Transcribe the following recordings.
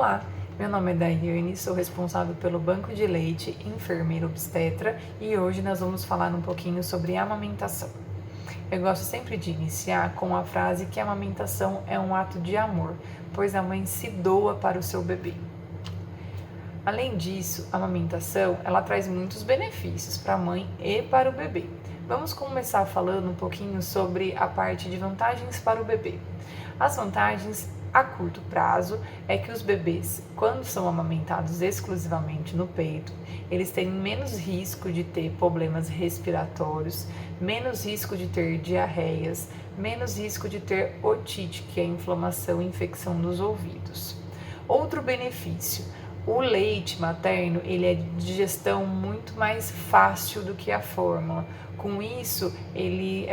Olá, meu nome é Daiane, sou responsável pelo banco de leite, enfermeira obstetra, e hoje nós vamos falar um pouquinho sobre amamentação. Eu gosto sempre de iniciar com a frase que a amamentação é um ato de amor, pois a mãe se doa para o seu bebê. Além disso, a amamentação ela traz muitos benefícios para a mãe e para o bebê. Vamos começar falando um pouquinho sobre a parte de vantagens para o bebê. As vantagens a curto prazo é que os bebês, quando são amamentados exclusivamente no peito, eles têm menos risco de ter problemas respiratórios, menos risco de ter diarreias, menos risco de ter otite, que é a inflamação e infecção dos ouvidos. Outro benefício, o leite materno, ele é de digestão muito mais fácil do que a fórmula. Com isso, ele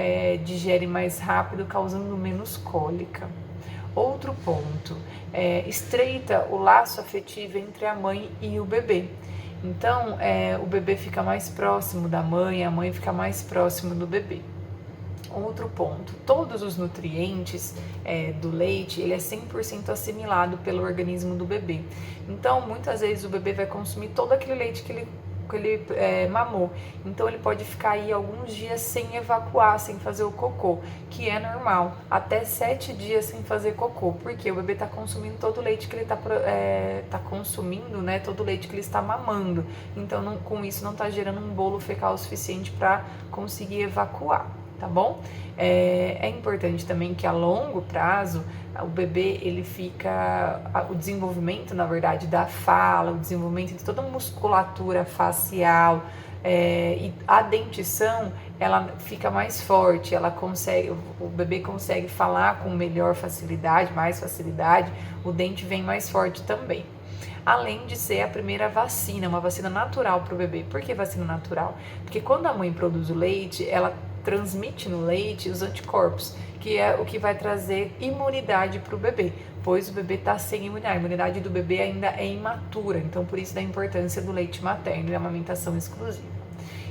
digere mais rápido, causando menos cólica. Outro ponto, estreita o laço afetivo entre a mãe e o bebê. Então, o bebê fica mais próximo da mãe, a mãe fica mais próximo do bebê. Outro ponto, todos os nutrientes do leite, ele é 100% assimilado pelo organismo do bebê. Então, muitas vezes o bebê vai consumir todo aquele leite que ele mamou. Então, ele pode ficar aí alguns dias sem evacuar, sem fazer o cocô, que é normal. Até 7 dias sem fazer cocô, porque o bebê está consumindo todo o leite que ele está consumindo, né? Todo o leite que ele está mamando. Então, com isso, não está gerando um bolo fecal suficiente para conseguir evacuar. Tá bom? É importante também que a longo prazo o bebê ele o desenvolvimento, na verdade, da fala, o desenvolvimento de toda a musculatura facial e a dentição ela fica mais forte, o bebê consegue falar com melhor facilidade, mais facilidade, o dente vem mais forte também. Além de ser a primeira vacina, uma vacina natural para o bebê. Por que vacina natural? Porque quando a mãe produz o leite, ela transmite no leite os anticorpos, que é o que vai trazer imunidade para o bebê, pois o bebê está sem imunidade, a imunidade do bebê ainda é imatura, então por isso da importância do leite materno e a amamentação exclusiva.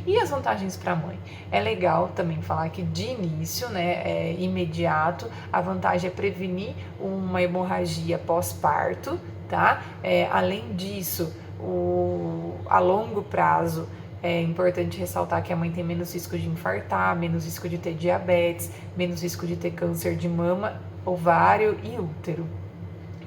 E as vantagens para a mãe? É legal também falar que de início, né, imediato, a vantagem é prevenir uma hemorragia pós-parto, tá? Além disso, a longo prazo, é importante ressaltar que a mãe tem menos risco de infartar, menos risco de ter diabetes, menos risco de ter câncer de mama, ovário e útero.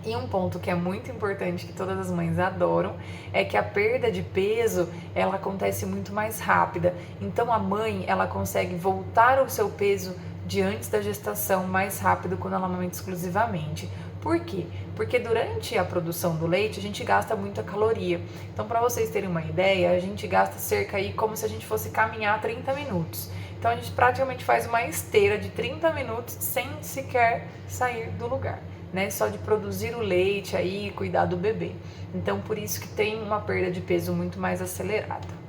E um ponto que é muito importante, que todas as mães adoram, é que a perda de peso, ela acontece muito mais rápida. Então a mãe, ela consegue voltar ao seu peso de antes da gestação mais rápido quando ela amamenta exclusivamente. Por quê? Porque durante a produção do leite a gente gasta muita caloria. Então, para vocês terem uma ideia, a gente gasta cerca aí como se a gente fosse caminhar 30 minutos. Então, a gente praticamente faz uma esteira de 30 minutos sem sequer sair do lugar, né? Só de produzir o leite aí e cuidar do bebê. Então, por isso que tem uma perda de peso muito mais acelerada.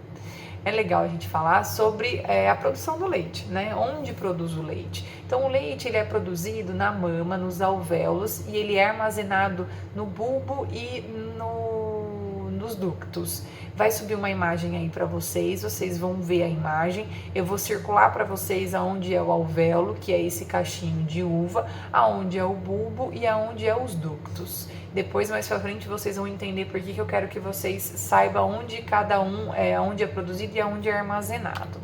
É legal a gente falar sobre a produção do leite, né? Onde produz o leite? Então, o leite ele é produzido na mama, nos alvéolos, e ele é armazenado no bulbo e nos ductos. Vai subir uma imagem aí para vocês vão ver a imagem. Eu vou circular para vocês aonde é o alvéolo, que é esse cachinho de uva, aonde é o bulbo e aonde é os ductos. Depois, mais pra frente, vocês vão entender por que eu quero que vocês saibam onde cada um onde é produzido e aonde é armazenado.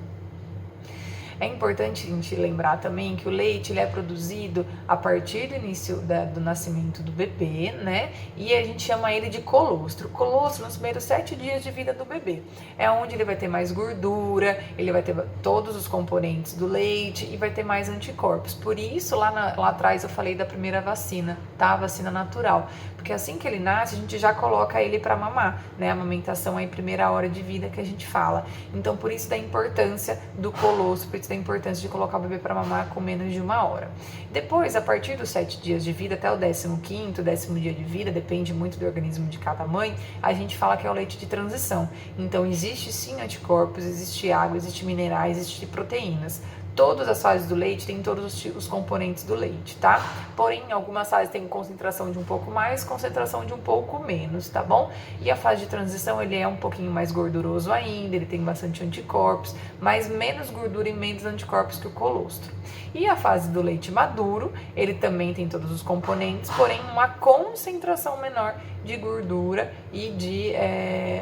É importante a gente lembrar também que o leite ele é produzido a partir do início do nascimento do bebê, né? E a gente chama ele de colostro. Colostro nos primeiros 7 dias de vida do bebê. É onde ele vai ter mais gordura, ele vai ter todos os componentes do leite e vai ter mais anticorpos. Por isso, lá atrás eu falei da primeira vacina, tá? A vacina natural. Porque assim que ele nasce, a gente já coloca ele para mamar, né? A amamentação é a primeira hora de vida que a gente fala. Então, por isso da importância do colostro, por isso da importância de colocar o bebê para mamar com menos de 1 hora. Depois, a partir dos 7 dias de vida até o 15º, 10º dia de vida, depende muito do organismo de cada mãe, a gente fala que é o leite de transição. Então, existe sim anticorpos, existe água, existe minerais, existe proteínas. todas as fases do leite têm todos os componentes do leite, tá? Porém, em algumas fases tem concentração de um pouco mais, concentração de um pouco menos, tá bom? E a fase de transição, ele é um pouquinho mais gorduroso ainda, ele tem bastante anticorpos, mas menos gordura e menos anticorpos que o colostro. E a fase do leite maduro, ele também tem todos os componentes, porém uma concentração menor de gordura e de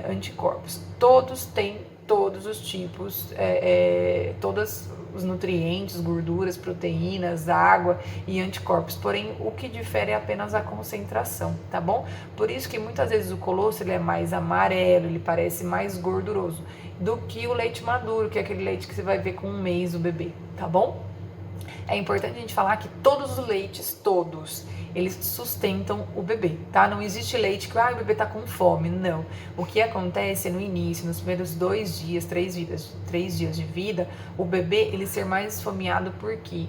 anticorpos. Todos têm todos os tipos, todos os nutrientes, gorduras, proteínas, água e anticorpos. Porém, o que difere é apenas a concentração, tá bom? Por isso que muitas vezes o colostro ele é mais amarelo, ele parece mais gorduroso do que o leite maduro, que é aquele leite que você vai ver com um mês o bebê, tá bom? É importante a gente falar que todos os leites, todos, eles sustentam o bebê, tá? Não existe leite que o bebê tá com fome, não. O que acontece no início, nos primeiros 2 dias, 3 dias de vida, o bebê, ele ser mais esfomeado porque,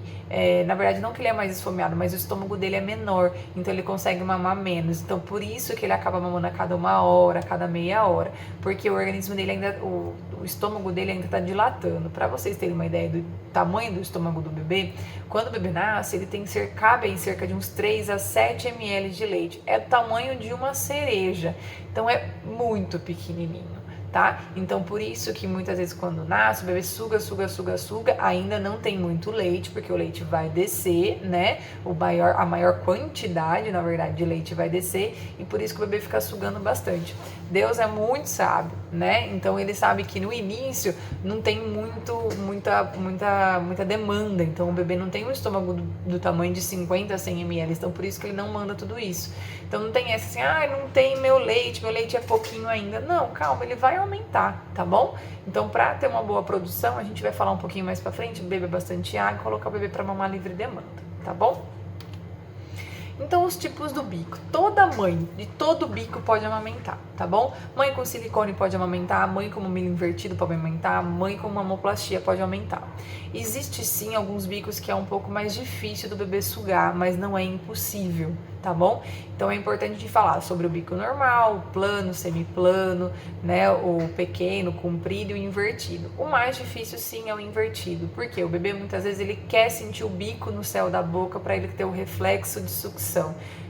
na verdade, não que ele é mais esfomeado, mas o estômago dele é menor, então ele consegue mamar menos. Então, por isso que ele acaba mamando a cada 1 hora, a cada meia hora, porque o organismo dele ainda, o estômago dele ainda tá dilatando. Para vocês terem uma ideia do tamanho do estômago do bebê, quando o bebê nasce, ele cabe em cerca de uns 3 a 7 ml de leite. É do tamanho de uma cereja. Então é muito pequenininho, tá? Então por isso que muitas vezes quando nasce, o bebê suga, ainda não tem muito leite, porque o leite vai descer, né? A maior quantidade, na verdade, de leite vai descer, e por isso que o bebê fica sugando bastante. Deus é muito sábio, né? Então ele sabe que no início não tem muita demanda, então o bebê não tem um estômago do tamanho de 50 a 100 ml, então por isso que ele não manda tudo isso. Então não tem essa assim, não tem meu leite é pouquinho ainda. Não, calma, ele vai aumentar, tá bom? Então para ter uma boa produção, a gente vai falar um pouquinho mais pra frente, beber bastante água, colocar o bebê para mamar livre demanda, tá bom? Então, os tipos do bico. Toda mãe de todo bico pode amamentar, tá bom? Mãe com silicone pode amamentar, mãe com mamilo invertido pode amamentar, mãe com mamoplastia pode amamentar. Existe sim alguns bicos que é um pouco mais difícil do bebê sugar, mas não é impossível, tá bom? Então é importante de falar sobre o bico normal, plano, semiplano, né, o pequeno, comprido e o invertido. O mais difícil sim é o invertido, porque o bebê muitas vezes ele quer sentir o bico no céu da boca para ele ter o reflexo de sucção.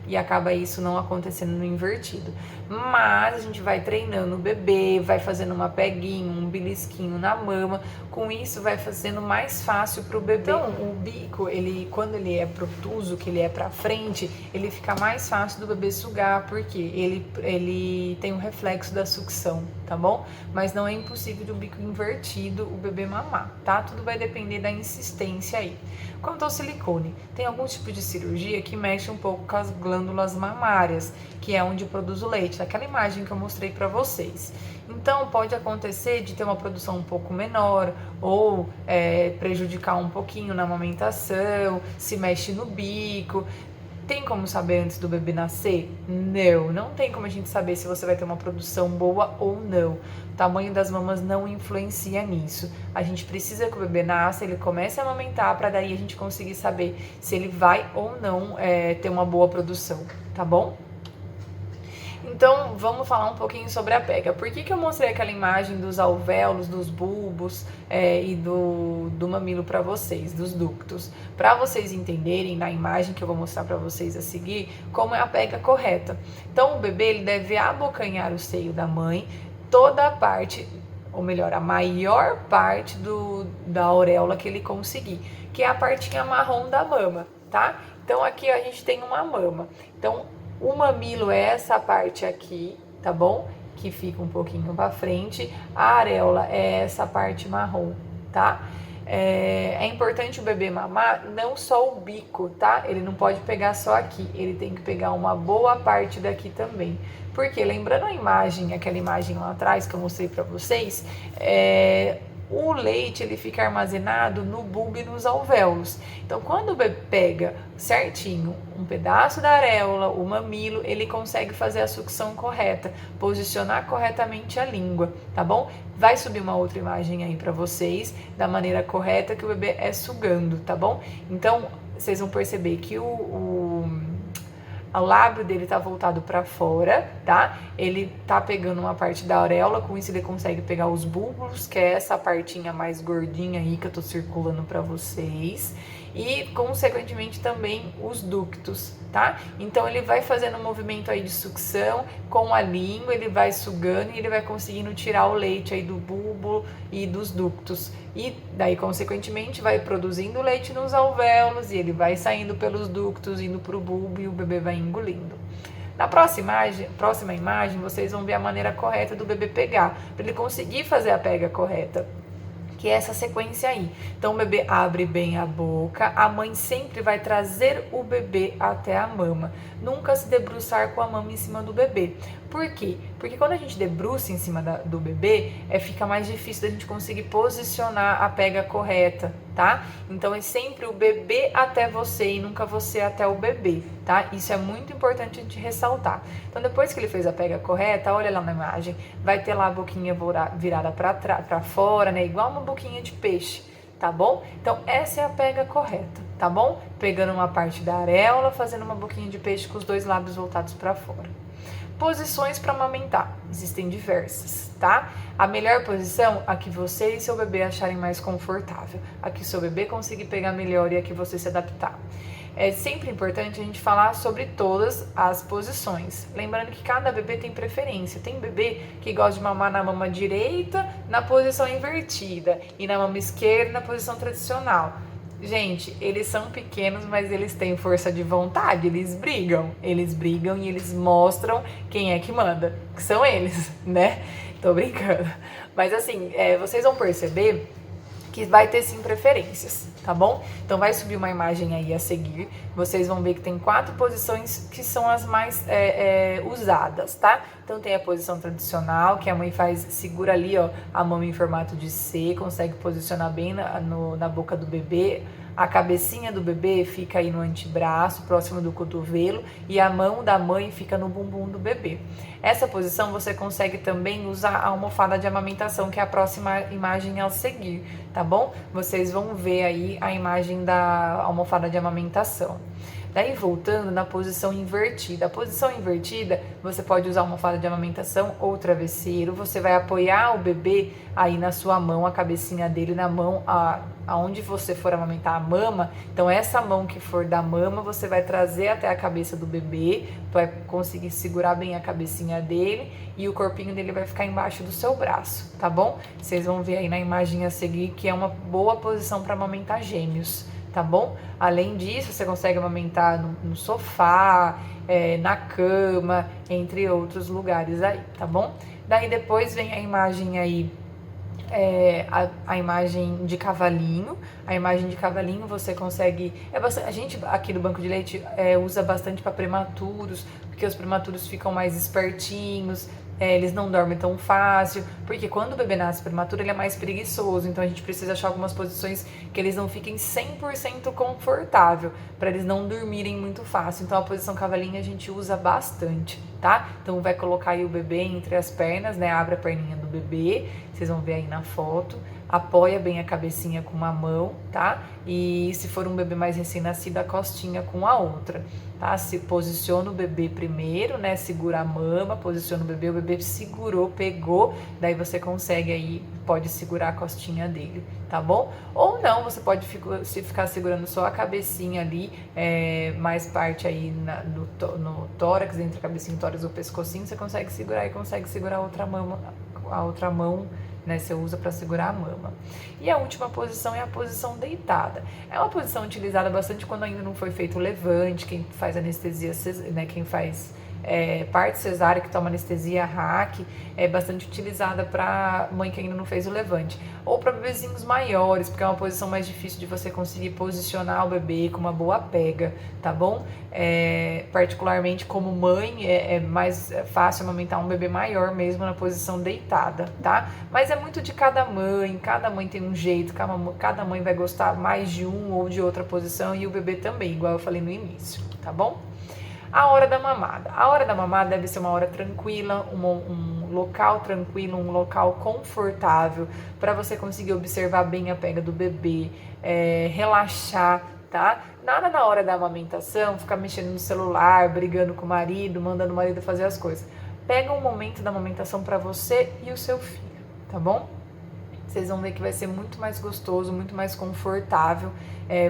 E acaba isso não acontecendo no invertido. Mas a gente vai treinando o bebê, vai fazendo uma peguinha, um belisquinho na mama. Com isso vai fazendo mais fácil para o bebê. Então o bico, quando ele é protuso, que ele é para frente, ele fica mais fácil do bebê sugar, porque ele tem um reflexo da sucção, tá bom? Mas não é impossível de um bico invertido o bebê mamar, tá? Tudo vai depender da insistência aí. Quanto ao silicone, tem alguns tipos de cirurgia que mexe um pouco com as glândulas mamárias, que é onde produz o leite, naquela imagem que eu mostrei para vocês. Então pode acontecer de ter uma produção um pouco menor ou prejudicar um pouquinho na amamentação, se mexe no bico. Tem como saber antes do bebê nascer? Não tem como a gente saber se você vai ter uma produção boa ou não. O tamanho das mamas não influencia nisso. A gente precisa que o bebê nasça, ele comece a amamentar, para daí a gente conseguir saber se ele vai ou não ter uma boa produção, tá bom? Então, vamos falar um pouquinho sobre a pega. Por que eu mostrei aquela imagem dos alvéolos, dos bulbos e do mamilo para vocês, dos ductos? Para vocês entenderem na imagem que eu vou mostrar para vocês a seguir, como é a pega correta. Então, o bebê ele deve abocanhar o seio da mãe, toda a parte, ou melhor, a maior parte da auréola que ele conseguir, que é a partinha marrom da mama, tá? Então, aqui a gente tem uma mama. Então, o mamilo é essa parte aqui, tá bom? Que fica um pouquinho pra frente. A areola é essa parte marrom, tá? É importante o bebê mamar não só o bico, tá? Ele não pode pegar só aqui, ele tem que pegar uma boa parte daqui também. Porque, lembrando a imagem, aquela imagem lá atrás que eu mostrei pra vocês, o leite ele fica armazenado no bulbo e nos alvéolos. Então, quando o bebê pega certinho um pedaço da areola, o mamilo, ele consegue fazer a sucção correta, posicionar corretamente a língua, tá bom? Vai subir uma outra imagem aí para vocês, da maneira correta que o bebê é sugando, tá bom? Então, vocês vão perceber que o lábio dele tá voltado para fora, tá? Ele tá pegando uma parte da auréola, com isso ele consegue pegar os bulbos, que é essa partinha mais gordinha aí que eu tô circulando para vocês. E, consequentemente, também os ductos, tá? Então, ele vai fazendo um movimento aí de sucção com a língua, ele vai sugando e ele vai conseguindo tirar o leite aí do bulbo e dos ductos. E daí, consequentemente, vai produzindo leite nos alvéolos e ele vai saindo pelos ductos, indo pro bulbo e o bebê vai engolindo. Na próxima imagem, vocês vão ver a maneira correta do bebê pegar, para ele conseguir fazer a pega correta, que é essa sequência aí. Então, o bebê abre bem a boca, a mãe sempre vai trazer o bebê até a mama, nunca se debruçar com a mama em cima do bebê. Por quê? Porque quando a gente debruça em cima do bebê, fica mais difícil da gente conseguir posicionar a pega correta, tá? Então, é sempre o bebê até você e nunca você até o bebê, tá? Isso é muito importante a gente ressaltar. Então, depois que ele fez a pega correta, olha lá na imagem, vai ter lá a boquinha virada para fora, né? Igual uma boquinha de peixe, tá bom? Então, essa é a pega correta, tá bom? Pegando uma parte da areola, fazendo uma boquinha de peixe com os dois lábios voltados para fora. Posições para amamentar, existem diversas, tá? A melhor posição, a que você e seu bebê acharem mais confortável, a que seu bebê conseguir pegar melhor e a que você se adaptar. É sempre importante a gente falar sobre todas as posições, lembrando que cada bebê tem preferência. Tem bebê que gosta de mamar na mama direita, na posição invertida, e na mama esquerda, na posição tradicional. Gente, eles são pequenos, mas eles têm força de vontade, eles brigam e eles mostram quem é que manda, que são eles, né? Tô brincando. Mas assim, vocês vão perceber que vai ter sim preferências, tá bom? Então vai subir uma imagem aí a seguir, vocês vão ver que tem 4 posições que são as mais usadas, tá? Então tem a posição tradicional, que a mãe segura ali, ó, a mama em formato de C, consegue posicionar bem na boca do bebê. A cabecinha do bebê fica aí no antebraço, próximo do cotovelo, e a mão da mãe fica no bumbum do bebê. Essa posição você consegue também usar a almofada de amamentação, que é a próxima imagem a seguir, tá bom? Vocês vão ver aí a imagem da almofada de amamentação. Daí, voltando na posição invertida. A posição invertida, você pode usar uma almofada de amamentação ou travesseiro. Você vai apoiar o bebê aí na sua mão, a cabecinha dele na mão, aonde você for amamentar a mama. Então, essa mão que for da mama, você vai trazer até a cabeça do bebê, vai conseguir segurar bem a cabecinha dele e o corpinho dele vai ficar embaixo do seu braço, tá bom? Vocês vão ver aí na imagem a seguir que é uma boa posição para amamentar gêmeos, tá bom? Além disso, você consegue amamentar no sofá, na cama, entre outros lugares aí, tá bom? Daí depois vem a imagem aí, a imagem de cavalinho. A imagem de cavalinho você consegue... a gente aqui do Banco de Leite usa bastante para prematuros, porque os prematuros ficam mais espertinhos, eles não dormem tão fácil, porque quando o bebê nasce prematuro ele é mais preguiçoso, então a gente precisa achar algumas posições que eles não fiquem 100% confortável, para eles não dormirem muito fácil. Então a posição cavalinho a gente usa bastante, tá? Então vai colocar aí o bebê entre as pernas, né? Abre a perninha do bebê, vocês vão ver aí na foto, apoia bem a cabecinha com uma mão, tá? E se for um bebê mais recém-nascido, a costinha com a outra, tá? Se posiciona o bebê primeiro, né? Segura a mama, posiciona o bebê segurou, pegou, daí você consegue aí, pode segurar a costinha dele, tá bom? Ou não, você pode ficar segurando só a cabecinha ali, mais parte aí no tórax, entre a cabecinha e o tórax ou pescocinho, você consegue segurar e consegue segurar a outra mão, né, você usa para segurar a mama. E a última posição é a posição deitada. É uma posição utilizada bastante quando ainda não foi feito o levante, quem faz anestesia, né, quem faz parte cesárea, que toma anestesia RAC, é bastante utilizada para mãe que ainda não fez o levante. Ou para bebezinhos maiores, porque é uma posição mais difícil de você conseguir posicionar o bebê com uma boa pega, tá bom? Particularmente como mãe, é mais fácil amamentar um bebê maior mesmo na posição deitada, tá? Mas é muito de cada mãe tem um jeito, cada mãe vai gostar mais de um ou de outra posição e o bebê também, igual eu falei no início, tá bom? A hora da mamada. A hora da mamada deve ser uma hora tranquila, um local tranquilo, um local confortável, para você conseguir observar bem a pega do bebê, relaxar, tá? Nada na hora da amamentação, ficar mexendo no celular, brigando com o marido, mandando o marido fazer as coisas. Pega um momento da amamentação para você e o seu filho, tá bom? Vocês vão ver que vai ser muito mais gostoso, muito mais confortável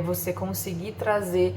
você conseguir trazer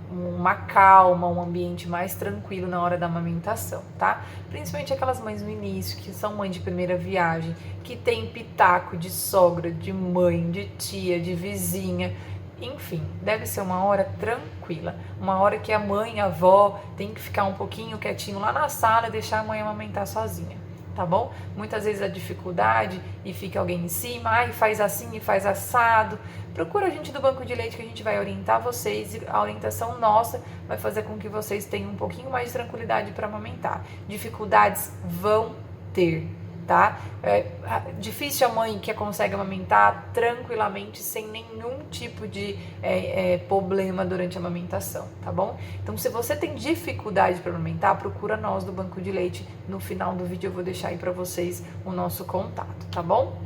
uma calma, um ambiente mais tranquilo na hora da amamentação, tá? Principalmente aquelas mães no início, que são mães de primeira viagem, que tem pitaco de sogra, de mãe, de tia, de vizinha. Enfim, deve ser uma hora tranquila, uma hora que a mãe, a avó, tem que ficar um pouquinho quietinho lá na sala e deixar a mãe amamentar sozinha, tá bom? Muitas vezes a dificuldade e fica alguém em cima, ai, faz assim e faz assado. Procura a gente do banco de leite que a gente vai orientar vocês e a orientação nossa vai fazer com que vocês tenham um pouquinho mais de tranquilidade para amamentar. Dificuldades vão ter, tá? Difícil a mãe que consegue amamentar tranquilamente, sem nenhum tipo de problema durante a amamentação, tá bom? Então, se você tem dificuldade para amamentar, procura nós do banco de leite. No final do vídeo eu vou deixar aí para vocês o nosso contato, tá bom?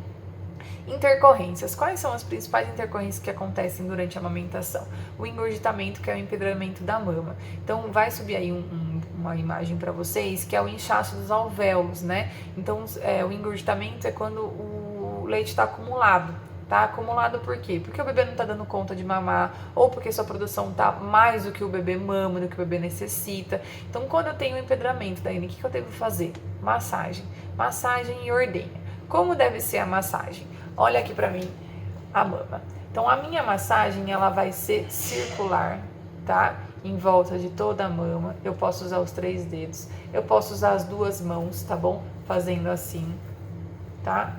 Intercorrências. Quais são as principais intercorrências que acontecem durante a amamentação? O engurgitamento, que é o empedramento da mama. Então, vai subir aí uma imagem para vocês, que é o inchaço dos alvéolos, né? Então, o engurgitamento é quando o leite está acumulado. Tá acumulado por quê? Porque o bebê não tá dando conta de mamar, ou porque sua produção tá mais do que o bebê mama, do que o bebê necessita. Então, quando eu tenho um empedramento, Daiane, o que eu devo fazer? Massagem. Massagem e ordenha. Como deve ser a massagem? Olha aqui pra mim a mama. Então, a minha massagem, ela vai ser circular, tá? Em volta de toda a mama. Eu posso usar os 3 dedos. Eu posso usar as 2 mãos, tá bom? Fazendo assim, tá?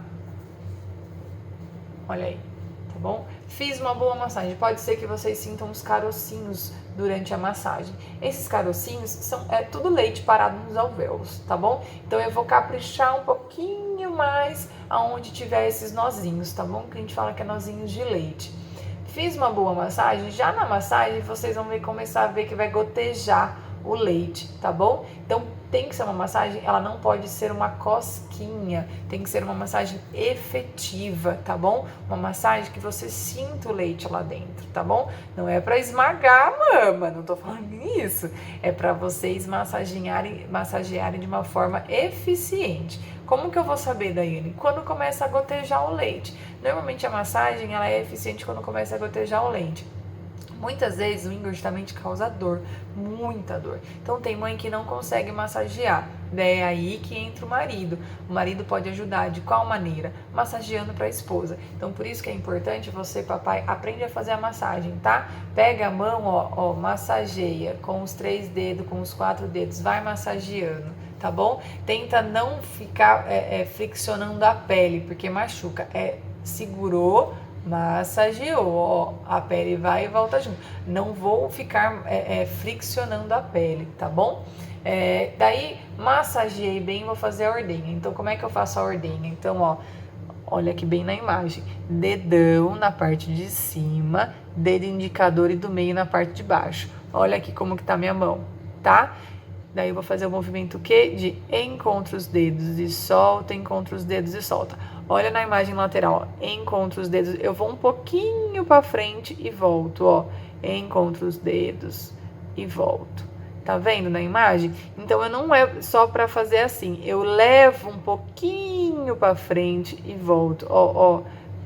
Olha aí, tá bom? Fiz uma boa massagem. Pode ser que vocês sintam os carocinhos durante a massagem. Esses carocinhos são tudo leite parado nos alvéolos, tá bom? Então eu vou caprichar um pouquinho mais aonde tiver esses nozinhos, tá bom? Que a gente fala que é nozinhos de leite. Fiz uma boa massagem. Já na massagem vocês vão começar a ver que vai gotejar o leite, tá bom? Então tem que ser uma massagem, ela não pode ser uma cosquinha, tem que ser uma massagem efetiva, tá bom? Uma massagem que você sinta o leite lá dentro, tá bom? Não é para esmagar a mama, não tô falando isso, é para vocês massagearem de uma forma eficiente. Como que eu vou saber, Daiane? Quando começa a gotejar o leite. Normalmente a massagem ela é eficiente quando começa a gotejar o leite. Muitas vezes o engurgitamento causa dor, muita dor. Então tem mãe que não consegue massagear, é aí que entra o marido. O marido pode ajudar de qual maneira? Massageando para a esposa. Então por isso que é importante você, papai, aprende a fazer a massagem, tá? Pega a mão, ó, massageia com os 3 dedos, com os 4 dedos, vai massageando, tá bom? Tenta não ficar friccionando a pele, porque machuca. Segurou, massageou, ó, a pele vai e volta junto. Não vou ficar friccionando a pele, tá bom? Daí, massageei bem, vou fazer a ordenha. Então, como é que eu faço a ordenha? Então, ó, olha aqui bem na imagem. Dedão na parte de cima, dedo indicador e do meio na parte de baixo. Olha aqui como que tá minha mão, tá? Daí eu vou fazer o movimento o quê? De encontra os dedos e solta, encontra os dedos e solta. Olha na imagem lateral, ó. Encontra os dedos, eu vou um pouquinho para frente e volto, ó. Encontro os dedos e volto. Tá vendo na imagem? Então eu não é só para fazer assim, eu levo um pouquinho para frente e volto, ó,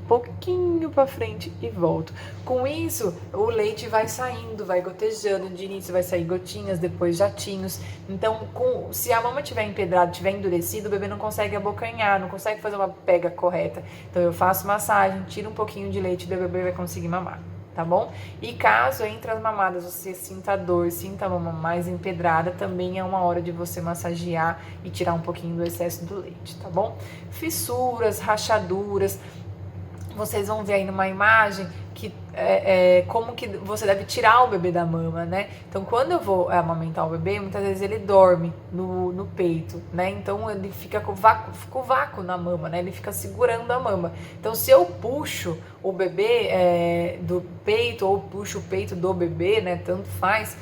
pouquinho para frente e volto. Com isso, o leite vai saindo, vai gotejando, de início vai sair gotinhas, depois jatinhos. Então, se a mama tiver empedrada, tiver endurecido, o bebê não consegue abocanhar, não consegue fazer uma pega correta. Então, eu faço massagem, tiro um pouquinho de leite e o bebê vai conseguir mamar, tá bom? E caso entre as mamadas você sinta dor, sinta a mama mais empedrada, também é uma hora de você massagear e tirar um pouquinho do excesso do leite, tá bom? Fissuras, rachaduras, vocês vão ver aí numa imagem que como que você deve tirar o bebê da mama, né? Então, quando eu vou amamentar o bebê, muitas vezes ele dorme no peito, né? Então, ele fica com o vácuo na mama, né? Ele fica segurando a mama. Então, se eu puxo o bebê do peito ou puxo o peito do bebê, né? Tanto faz,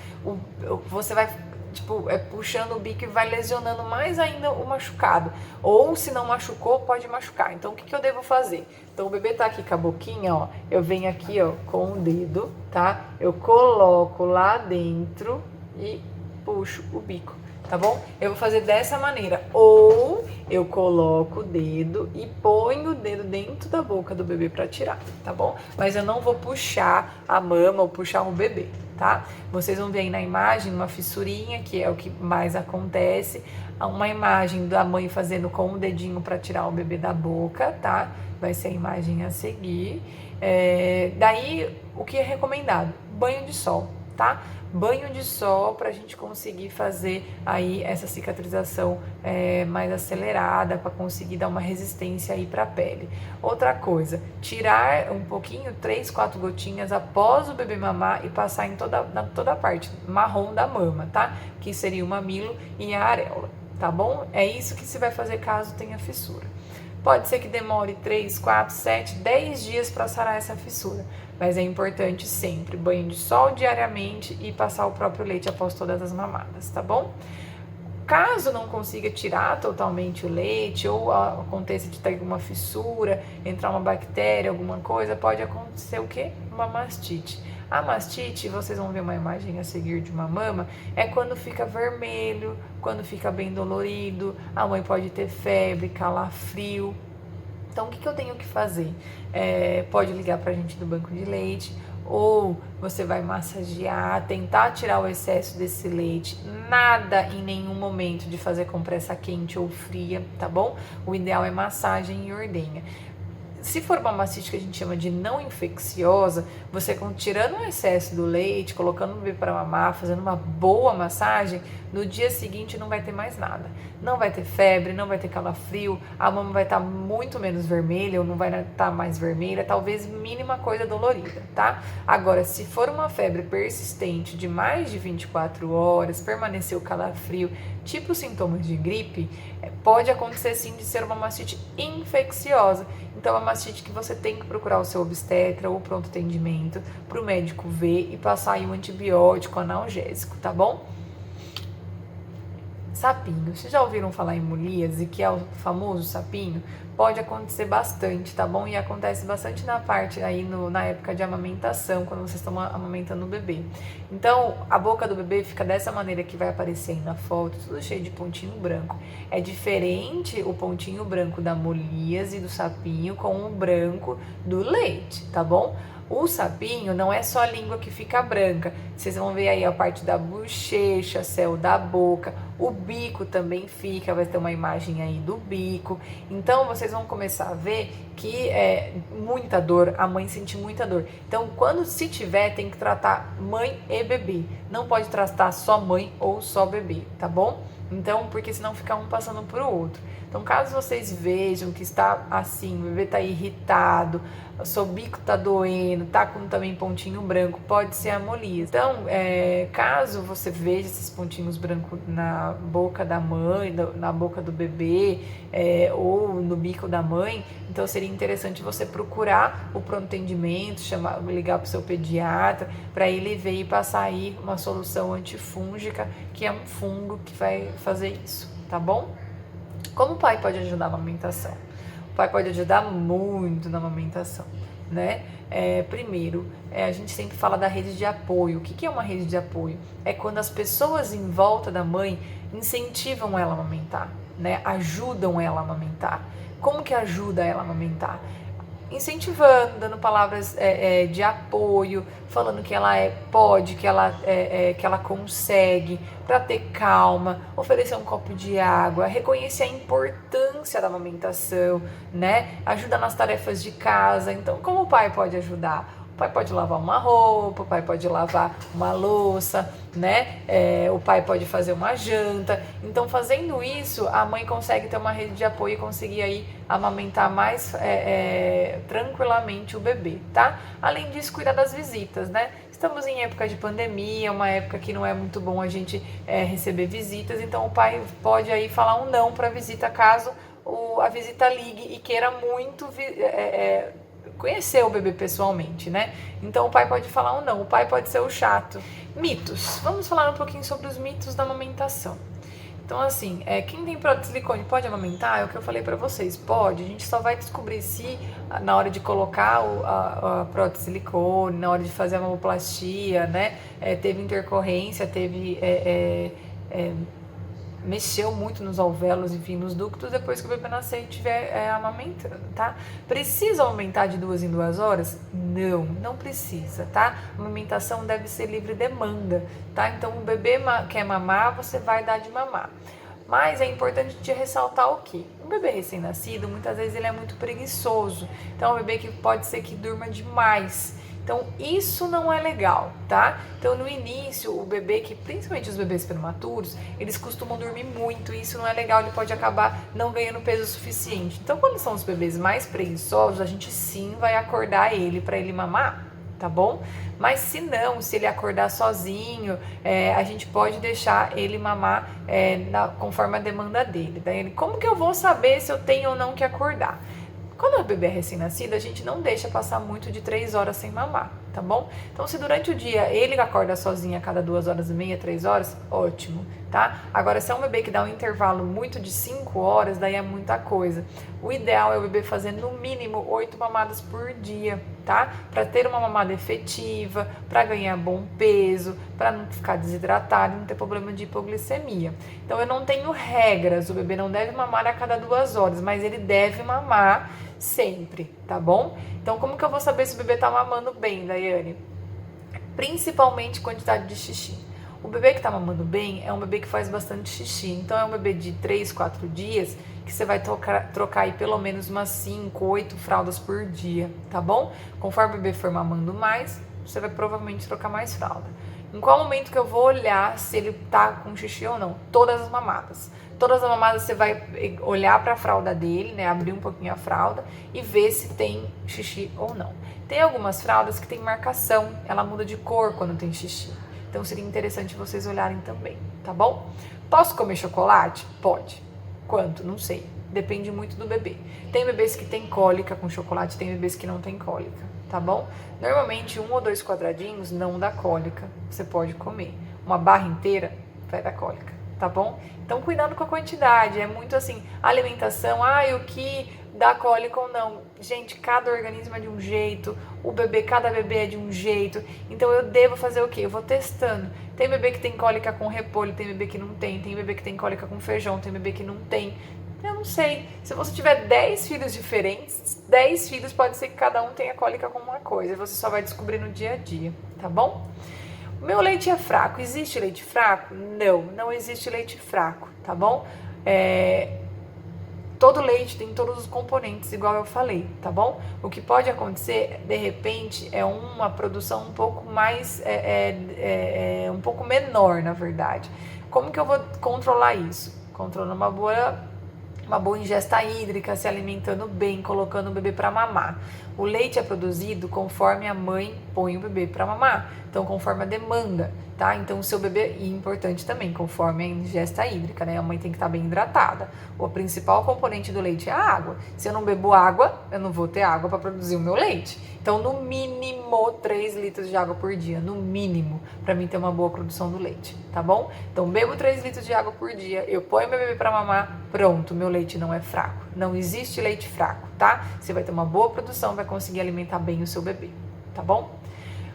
você vai tipo, puxando o bico e vai lesionando mais ainda o machucado. Ou se não machucou, pode machucar. Então, o que eu devo fazer? Então, o bebê tá aqui com a boquinha, ó. Eu venho aqui, ó, com o dedo, tá? Eu coloco lá dentro e puxo o bico, tá bom? Eu vou fazer dessa maneira. Ou eu coloco o dedo e ponho o dedo dentro da boca do bebê para tirar, tá bom? Mas eu não vou puxar a mama ou puxar o bebê, tá? Vocês vão ver aí na imagem uma fissurinha, que é o que mais acontece. Uma imagem da mãe fazendo com o dedinho para tirar o bebê da boca, tá? Vai ser a imagem a seguir. Daí, o que é recomendado? Banho de sol, tá? Banho de sol para a gente conseguir fazer aí essa cicatrização mais acelerada, para conseguir dar uma resistência aí para a pele. Outra coisa, tirar um pouquinho, 3, 4 gotinhas após o bebê mamar e passar em toda a parte marrom da mama, tá? Que seria o mamilo e a areola, tá bom? É isso que se vai fazer caso tenha fissura. Pode ser que demore 3, 4, 7, 10 dias para sarar essa fissura, mas é importante sempre banho de sol diariamente e passar o próprio leite após todas as mamadas, tá bom? Caso não consiga tirar totalmente o leite ou aconteça de ter alguma fissura, entrar uma bactéria, alguma coisa, pode acontecer o quê? Uma mastite. A mastite, vocês vão ver uma imagem a seguir de uma mama, é quando fica vermelho, quando fica bem dolorido, a mãe pode ter febre, calafrio. Então, o que eu tenho que fazer? Pode ligar para a gente do banco de leite, ou você vai massagear, tentar tirar o excesso desse leite. Nada em nenhum momento de fazer compressa quente ou fria, tá bom? O ideal é massagem e ordenha. Se for uma mastite que a gente chama de não infecciosa, você tirando o excesso do leite, colocando o bebê para mamar, fazendo uma boa massagem, no dia seguinte não vai ter mais nada. Não vai ter febre, não vai ter calafrio, a mama vai estar muito menos vermelha ou não vai estar mais vermelha, talvez mínima coisa dolorida, tá? Agora, se for uma febre persistente de mais de 24 horas, permanecer o calafrio, tipo sintomas de gripe, pode acontecer sim de ser uma mastite infecciosa. Então, é uma mastite que você tem que procurar o seu obstetra ou pronto atendimento para o médico ver e passar aí um antibiótico analgésico, tá bom? Sapinho. Vocês já ouviram falar em molíase, que é o famoso sapinho? Pode acontecer bastante, tá bom? E acontece bastante na parte aí na época de amamentação, quando vocês estão amamentando o bebê. Então, a boca do bebê fica dessa maneira que vai aparecer aí na foto, tudo cheio de pontinho branco. É diferente o pontinho branco da molíase, do sapinho, com o branco do leite, tá bom? O sapinho não é só a língua que fica branca. Vocês vão ver aí a parte da bochecha, céu da boca. O bico também fica, vai ter uma imagem aí do bico. Então, vocês vão começar a ver que é muita dor, a mãe sente muita dor. Então, se tiver, tem que tratar mãe e bebê. Não pode tratar só mãe ou só bebê, tá bom? Então, porque senão fica um passando pro outro. Então, caso vocês vejam que está assim, o bebê está irritado, o seu bico está doendo, tá com também pontinho branco, pode ser a molíase. Então, caso você veja esses pontinhos brancos na boca da mãe, na boca do bebê, ou no bico da mãe, então seria interessante você procurar o pronto atendimento, ligar para o seu pediatra, para ele ver e passar aí uma solução antifúngica, que é um fungo que vai fazer isso, tá bom? Como o pai pode ajudar a amamentação? O pai pode ajudar muito na amamentação, né? Primeiro, a gente sempre fala da rede de apoio. O que é uma rede de apoio? É quando as pessoas em volta da mãe incentivam ela a amamentar, né? Ajudam ela a amamentar. Como que ajuda ela a amamentar? Incentivando, dando palavras de apoio, falando que ela pode, que ela consegue, para ter calma, oferecer um copo de água, reconhecer a importância da amamentação, né? Ajuda nas tarefas de casa. Então, como o pai pode ajudar? O pai pode lavar uma roupa, o pai pode lavar uma louça, né? O pai pode fazer uma janta. Então, fazendo isso, a mãe consegue ter uma rede de apoio e conseguir aí amamentar mais tranquilamente o bebê, tá? Além disso, cuidar das visitas, né? Estamos em época de pandemia, uma época que não é muito bom a gente receber visitas, então o pai pode aí falar um não para visita caso a visita ligue e queira muito conhecer o bebê pessoalmente, né? Então o pai pode falar ou não, o pai pode ser o chato. Mitos. Vamos falar um pouquinho sobre os mitos da amamentação. Então, assim, quem tem prótese de silicone pode amamentar? É o que eu falei pra vocês, pode. A gente só vai descobrir se na hora de colocar a prótese de silicone, na hora de fazer a mamoplastia, né, teve intercorrência, mexeu muito nos alvéolos, enfim, nos ductos, depois que o bebê nascer e estiver amamentando, tá? Precisa amamentar de 2 em 2 horas? Não, não precisa, tá? A amamentação deve ser livre demanda, tá? Então, o bebê quer mamar, você vai dar de mamar. Mas é importante te ressaltar o quê? Um bebê recém-nascido, muitas vezes ele é muito preguiçoso. Então, é um bebê que pode ser que durma demais. Então, isso não é legal, tá? Então, no início, o bebê, principalmente os bebês prematuros, eles costumam dormir muito e isso não é legal, ele pode acabar não ganhando peso suficiente. Então, quando são os bebês mais preguiçosos, a gente sim vai acordar ele para ele mamar, tá bom? Mas se não, se ele acordar sozinho, a gente pode deixar ele mamar conforme a demanda dele. Daí, como que eu vou saber se eu tenho ou não que acordar? Quando o bebê é recém-nascido, a gente não deixa passar muito de 3 horas sem mamar, tá bom? Então, se durante o dia ele acorda sozinho a cada 2 horas e meia, 3 horas, ótimo, tá? Agora, se é um bebê que dá um intervalo muito de 5 horas, daí é muita coisa. O ideal é o bebê fazer no mínimo 8 mamadas por dia, tá? Para ter uma mamada efetiva, para ganhar bom peso, para não ficar desidratado, não ter problema de hipoglicemia. Então, eu não tenho regras, o bebê não deve mamar a cada 2 horas, mas ele deve mamar sempre, tá bom? Então, como que eu vou saber se o bebê tá mamando bem, Daiane? Principalmente quantidade de xixi. O bebê que tá mamando bem é um bebê que faz bastante xixi. Então, é um bebê de 3, 4 dias que você vai trocar aí pelo menos umas 5, 8 fraldas por dia, tá bom? Conforme o bebê for mamando mais, você vai provavelmente trocar mais fralda. Em qual momento que eu vou olhar se ele tá com xixi ou não? Todas as mamadas. Todas as mamadas você vai olhar para a fralda dele, né? Abrir um pouquinho a fralda e ver se tem xixi ou não. Tem algumas fraldas que tem marcação, ela muda de cor quando tem xixi. Então seria interessante vocês olharem também, tá bom? Posso comer chocolate? Pode. Quanto? Não sei. Depende muito do bebê. Tem bebês que tem cólica com chocolate, tem bebês que não tem cólica, tá bom? Normalmente 1 ou 2 quadradinhos não dá cólica, você pode comer. Uma barra inteira vai dar cólica, tá bom? Então cuidado com a quantidade, é muito assim, alimentação, o que dá cólica ou não. Gente, cada organismo é de um jeito, cada bebê é de um jeito, então eu devo fazer o quê? Eu vou testando. Tem bebê que tem cólica com repolho, tem bebê que não tem bebê que tem cólica com feijão, tem bebê que não tem. Eu não sei, se você tiver 10 filhos diferentes, 10 filhos pode ser que cada um tenha cólica com uma coisa, você só vai descobrir no dia a dia, tá bom? O meu leite é fraco, existe leite fraco? Não, não existe leite fraco, tá bom? Todo leite tem todos os componentes, igual eu falei, tá bom? O que pode acontecer, de repente, é uma produção um pouco mais, um pouco menor, na verdade. Como que eu vou controlar isso? Controlando uma boa ingesta hídrica, se alimentando bem, colocando o bebê para mamar. O leite é produzido conforme a mãe põe o bebê para mamar, então conforme a demanda, tá? Então o seu bebê, e importante também, conforme a ingesta hídrica, né? A mãe tem que estar bem hidratada. O principal componente do leite é a água. Se eu não bebo água, eu não vou ter água para produzir o meu leite. Então, no mínimo 3 litros de água por dia, no mínimo, para mim ter uma boa produção do leite, tá bom? Então, bebo 3 litros de água por dia, eu ponho meu bebê para mamar, pronto, meu leite não é fraco. Não existe leite fraco, tá? Você vai ter uma boa produção, vai conseguir alimentar bem o seu bebê, tá bom?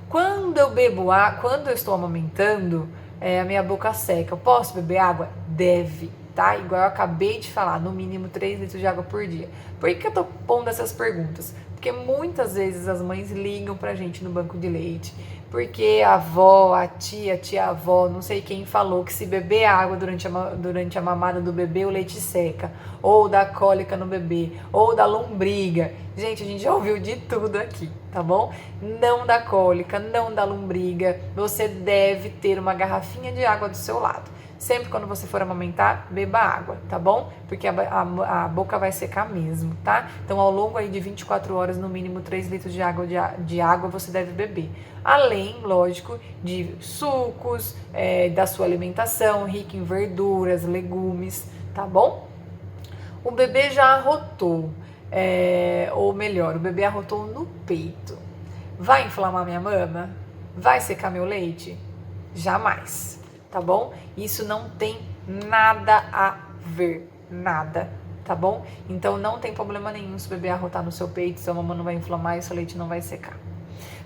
Quando eu bebo água, quando eu estou amamentando, a minha boca seca, eu posso beber água? Deve, tá? Igual eu acabei de falar, no mínimo 3 litros de água por dia. Por que eu tô pondo essas perguntas? Porque muitas vezes as mães ligam pra gente no banco de leite, porque a avó, a tia-avó, não sei quem falou que se beber água durante a mamada do bebê, o leite seca, ou dá cólica no bebê, ou dá lombriga. Gente, a gente já ouviu de tudo aqui, tá bom? Não dá cólica, não dá lombriga, você deve ter uma garrafinha de água do seu lado. Sempre quando você for amamentar, beba água, tá bom? Porque a boca vai secar mesmo, tá? Então, ao longo aí de 24 horas, no mínimo 3 litros de água você deve beber. Além, lógico, de sucos, da sua alimentação, rica em verduras, legumes, tá bom? O bebê já arrotou. ou melhor, o bebê arrotou no peito. Vai inflamar minha mama? Vai secar meu leite? Jamais, tá bom? Isso não tem nada a ver, nada, tá bom? Então não tem problema nenhum se o bebê arrotar no seu peito, sua mama não vai inflamar e seu leite não vai secar.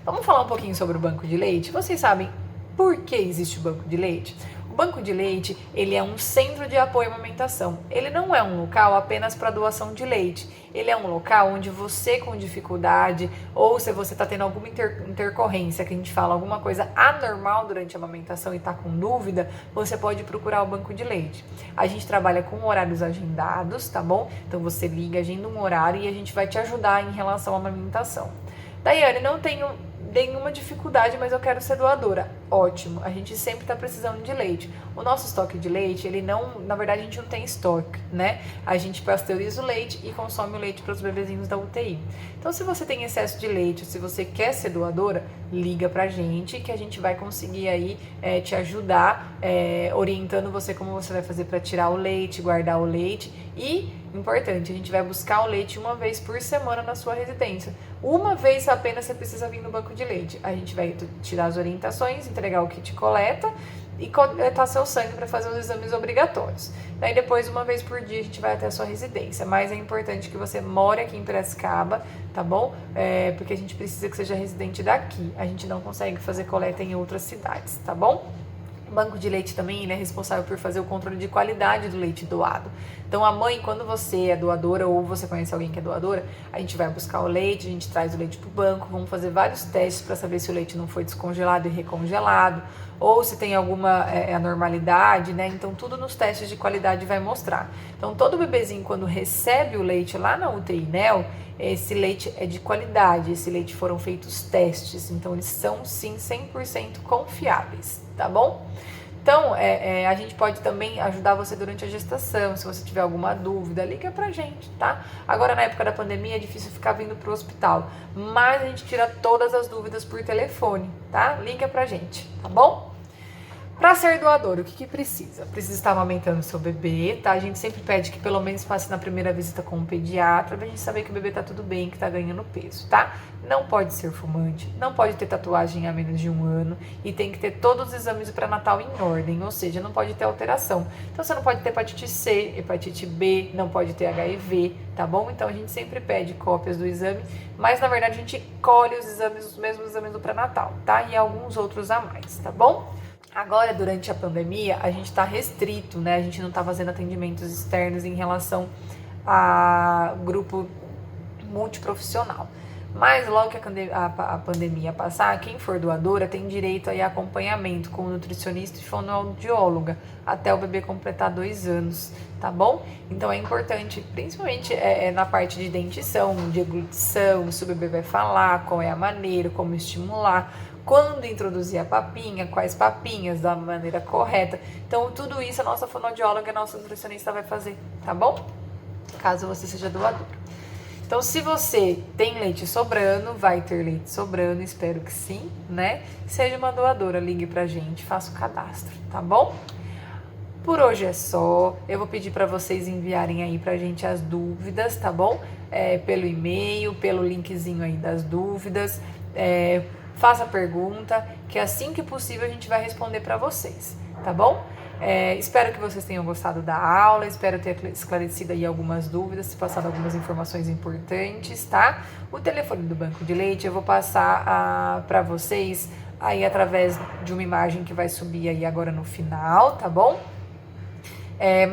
Vamos falar um pouquinho sobre o banco de leite? Vocês sabem por que existe o banco de leite? O banco de leite, ele é um centro de apoio à amamentação. Ele não é um local apenas para doação de leite. Ele é um local onde você com dificuldade ou se você está tendo alguma intercorrência, que a gente fala alguma coisa anormal durante a amamentação e está com dúvida, você pode procurar o banco de leite. A gente trabalha com horários agendados, tá bom? Então você liga, agenda um horário e a gente vai te ajudar em relação à amamentação. Daiane, não tenho nenhuma dificuldade, mas eu quero ser doadora. Ótimo, a gente sempre está precisando de leite. O nosso estoque de leite, ele não, na verdade a gente não tem estoque, né? A gente pasteuriza o leite e consome o leite para os bebezinhos da UTI. Então, se você tem excesso de leite, se você quer ser doadora, liga pra gente que a gente vai conseguir aí te ajudar, orientando você como você vai fazer para tirar o leite, guardar o leite e, importante, a gente vai buscar o leite uma vez por semana na sua residência. Uma vez apenas você precisa vir no banco de leite. A gente vai tirar as orientações, entregar o kit coleta e coletar seu sangue para fazer os exames obrigatórios. Daí depois, uma vez por dia, a gente vai até a sua residência. Mas é importante que você more aqui em Piracicaba, tá bom? Porque a gente precisa que seja residente daqui. A gente não consegue fazer coleta em outras cidades, tá bom? O banco de leite também, ele é responsável por fazer o controle de qualidade do leite doado. Então, a mãe, quando você é doadora ou você conhece alguém que é doadora, a gente vai buscar o leite, a gente traz o leite para o banco, vamos fazer vários testes para saber se o leite não foi descongelado e recongelado, ou se tem alguma anormalidade, né? Então, tudo nos testes de qualidade vai mostrar. Então, todo bebezinho, quando recebe o leite lá na UTI NEL, esse leite é de qualidade, esse leite foram feitos testes, então eles são sim 100% confiáveis, tá bom? Então, a gente pode também ajudar você durante a gestação, se você tiver alguma dúvida, liga pra gente, tá? Agora, na época da pandemia, é difícil ficar vindo pro hospital, mas a gente tira todas as dúvidas por telefone, tá? Liga pra gente, tá bom? Para ser doador, o que precisa? Precisa estar amamentando o seu bebê, tá? A gente sempre pede que pelo menos passe na primeira visita com um pediatra, pra gente saber que o bebê tá tudo bem, que tá ganhando peso, tá? Não pode ser fumante, não pode ter tatuagem há menos de 1 ano e tem que ter todos os exames do pré-natal em ordem, ou seja, não pode ter alteração. Então você não pode ter hepatite C, hepatite B, não pode ter HIV, tá bom? Então a gente sempre pede cópias do exame, mas na verdade a gente colhe os exames, os mesmos exames do pré-natal, tá? E alguns outros a mais, tá bom? Agora, durante a pandemia, a gente está restrito, né? A gente não está fazendo atendimentos externos em relação a grupo multiprofissional. Mas logo que a pandemia passar, quem for doadora tem direito a acompanhamento com nutricionista e fonoaudióloga até o bebê completar 2 anos, tá bom? Então é importante, principalmente na parte de dentição, de eglutição, se o bebê vai falar, qual é a maneira, como estimular, quando introduzir a papinha, quais papinhas, da maneira correta. Então tudo isso a nossa fonoaudióloga e a nossa nutricionista vai fazer, tá bom? Caso você seja doador. Então, se você tem leite sobrando, vai ter leite sobrando, espero que sim, né? Seja uma doadora, ligue pra gente, faça o cadastro, tá bom? Por hoje é só, eu vou pedir para vocês enviarem aí pra gente as dúvidas, tá bom? Pelo e-mail, pelo linkzinho aí das dúvidas, faça a pergunta, que assim que possível a gente vai responder para vocês, tá bom? Espero que vocês tenham gostado da aula, espero ter esclarecido aí algumas dúvidas, passado algumas informações importantes, tá? O telefone do banco de leite eu vou passar para vocês aí através de uma imagem que vai subir aí agora no final, tá bom?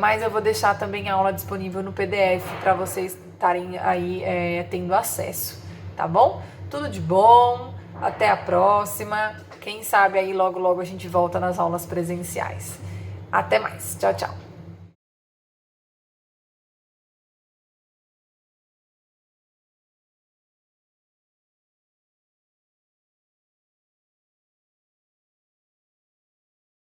Mas eu vou deixar também a aula disponível no PDF para vocês estarem aí tendo acesso, tá bom? Tudo de bom, até a próxima, quem sabe aí logo a gente volta nas aulas presenciais. Até mais. Tchau, tchau.